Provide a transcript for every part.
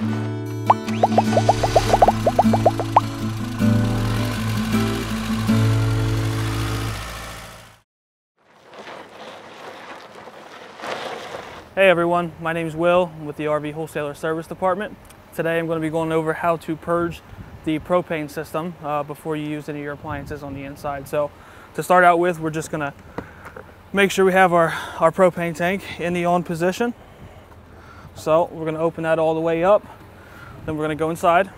Hey everyone, my name is Will. I'm with the RV Wholesaler Service Department. Today I'm going to be going over how to purge the propane system before you use any of your appliances on the inside. So to start out with, we're just going to make sure we have our propane tank in the on position. So we're going to open that all the way up. Then we're going to go inside.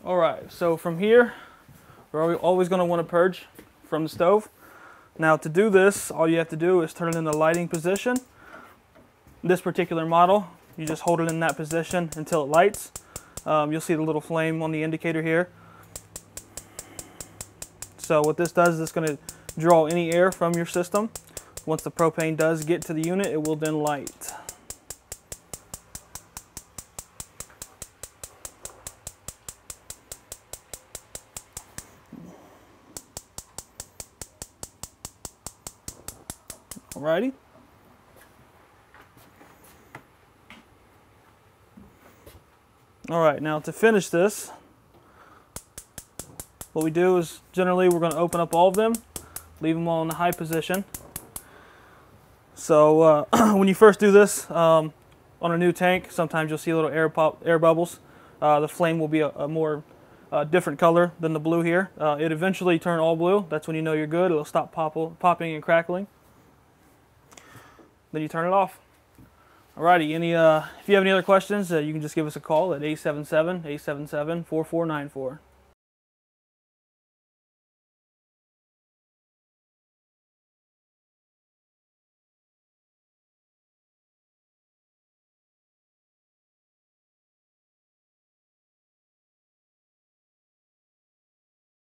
All right, so from here, we're always going to want to purge from the stove. Now to do this, all you have to do is turn it in the lighting position. This particular model, you just hold it in that position until it lights. You'll see the little flame on the indicator here. So what this does is it's going to draw any air from your system. Once the propane does get to the unit, it will then light. Alrighty. Alright, now to finish this, what we do is generally we're going to open up all of them, leave them all in the high position. So when you first do this on a new tank, sometimes you'll see little air bubbles. The flame will be a more different color than the blue here. It eventually turn all blue. That's when you know you're good. It'll stop popping and crackling. Then you turn it off. Alrighty, if you have any other questions, you can just give us a call at 877-877-4494.